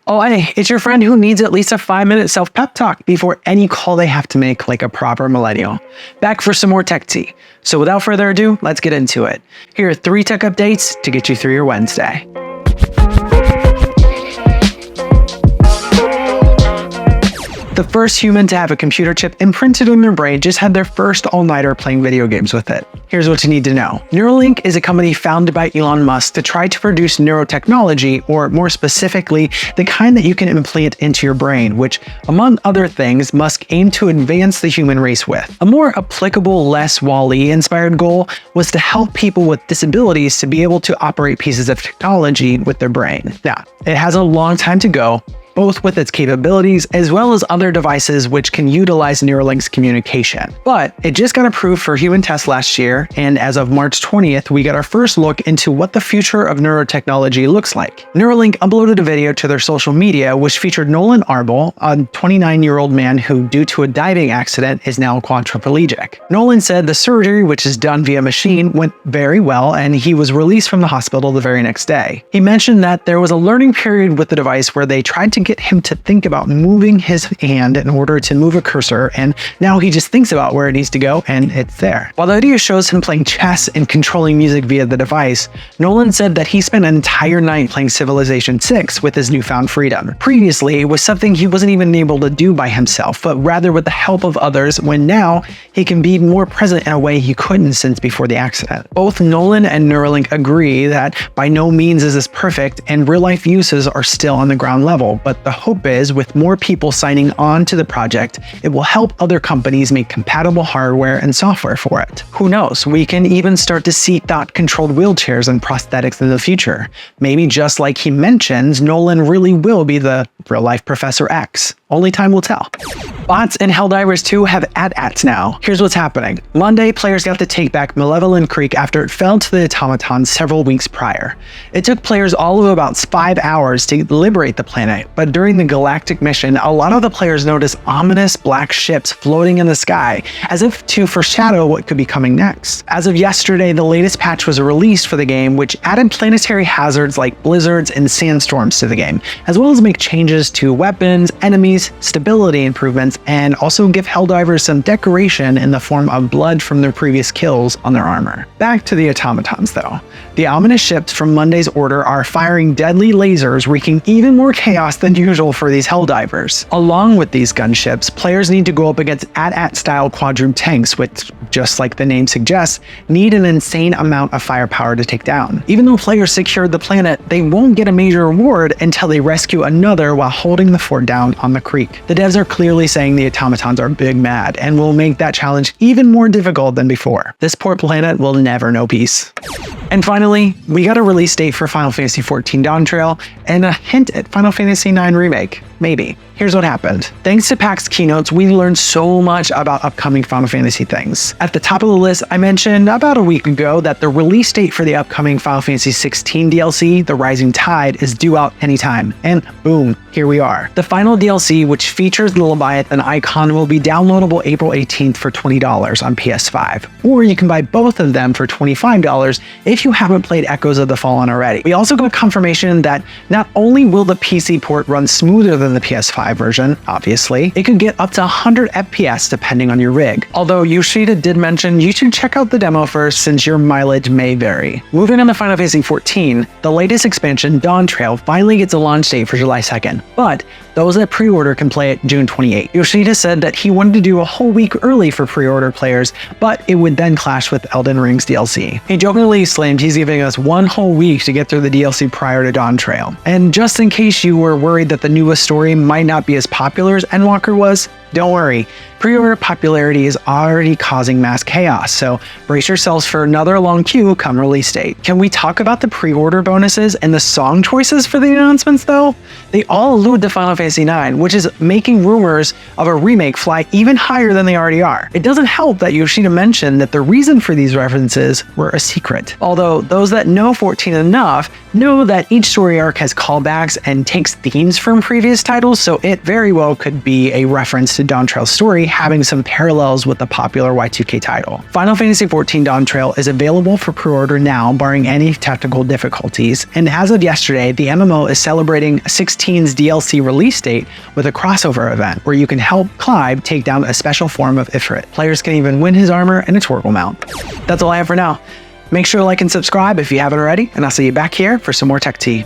Oh, hey, it's your friend who needs at least a 5-minute self-pep talk before any call they have to make like a proper millennial. Back for some more tech tea. So without further ado, let's get into it. Here are 3 tech updates to get you through your Wednesday. The first human to have a computer chip imprinted in their brain just had their first all-nighter playing video games with it. Here's what you need to know. Neuralink is a company founded by Elon Musk to try to produce neurotechnology, or more specifically, the kind that you can implant into your brain, which, among other things, Musk aimed to advance the human race with. A more applicable, less Wall-E inspired goal was to help people with disabilities to be able to operate pieces of technology with their brain. Now, it has a long time to go, both with its capabilities as well as other devices which can utilize Neuralink's communication. But it just got approved for human tests last year, and as of March 20th, we got our first look into what the future of neurotechnology looks like. Neuralink uploaded a video to their social media which featured Nolan Arbol, a 29-year-old man who, due to a diving accident, is now quadriplegic. Nolan said the surgery, which is done via machine, went very well, and he was released from the hospital the very next day. He mentioned that there was a learning period with the device where they tried to get him to think about moving his hand in order to move a cursor, and now he just thinks about where it needs to go and it's there. While the video shows him playing chess and controlling music via the device, Nolan said that he spent an entire night playing Civilization VI with his newfound freedom. Previously, it was something he wasn't even able to do by himself, but rather with the help of others, when now he can be more present in a way he couldn't since before the accident. Both Nolan and Neuralink agree that by no means is this perfect and real-life uses are still on the ground level, but the hope is with more people signing on to the project, it will help other companies make compatible hardware and software for it. Who knows, we can even start to see thought-controlled wheelchairs and prosthetics in the future. Maybe just like he mentions, Nolan really will be the real-life Professor X. Only time will tell. Bots in Helldivers 2 have AT-ATs now. Here's what's happening. Monday, players got to take back Malevolent Creek after it fell to the automatons several weeks prior. It took players all of about 5 hours to liberate the planet, but during the galactic mission, a lot of the players noticed ominous black ships floating in the sky, as if to foreshadow what could be coming next. As of yesterday, the latest patch was released for the game, which added planetary hazards like blizzards and sandstorms to the game, as well as make changes to weapons, enemies, stability improvements, and also give Helldivers some decoration in the form of blood from their previous kills on their armor. Back to the automatons though. The ominous ships from Monday's order are firing deadly lasers, wreaking even more chaos than usual for these Helldivers. Along with these gunships, players need to go up against AT-AT style quadruped tanks, which, just like the name suggests, need an insane amount of firepower to take down. Even though players secured the planet, they won't get a major reward until they rescue another while holding the fort down on the creek. The devs are clearly saying the automatons are big mad and will make that challenge even more difficult than before. This poor planet will never know peace. And finally, we got a release date for Final Fantasy XIV Dawntrail and a hint at Final Fantasy IX Remake. Maybe. Here's what happened. Thanks to PAX keynotes, we learned so much about upcoming Final Fantasy things. At the top of the list, I mentioned about a week ago that the release date for the upcoming Final Fantasy XVI DLC, The Rising Tide, is due out anytime. And boom, here we are. The final DLC, which features the Leviathan icon, will be downloadable April 18th for $20 on PS5. Or you can buy both of them for $25 if you haven't played Echoes of the Fallen already. We also got confirmation that not only will the PC port run smoother than the PS5 version, obviously, it could get up to 100 FPS depending on your rig. Although Yoshida did mention you should check out the demo first since your mileage may vary. Moving on to Final Fantasy XIV, the latest expansion, Dawntrail, finally gets a launch date for July 2nd, but those that pre-order can play it June 28th. Yoshida said that he wanted to do a whole week early for pre-order players, but it would then clash with Elden Ring's DLC. He jokingly exclaimed he's giving us one whole week to get through the DLC prior to Dawntrail. And just in case you were worried that the newest story might not be as popular as Endwalker was, don't worry. Pre-order popularity is already causing mass chaos, so brace yourselves for another long queue come release date. Can we talk about the pre-order bonuses and the song choices for the announcements though? They all allude to Final Fantasy IX, which is making rumors of a remake fly even higher than they already are. It doesn't help that Yoshida mentioned that the reason for these references were a secret. Although those that know 14 enough know that each story arc has callbacks and takes themes from previous titles, so it very well could be a reference to the Dawntrail story having some parallels with the popular Y2K title. Final Fantasy XIV Dawntrail is available for pre-order now, barring any technical difficulties, and as of yesterday, the MMO is celebrating 16's DLC release date with a crossover event where you can help Clive take down a special form of Ifrit. Players can even win his armor and a Torgal mount. That's all I have for now. Make sure to like and subscribe if you haven't already, and I'll see you back here for some more tech tea.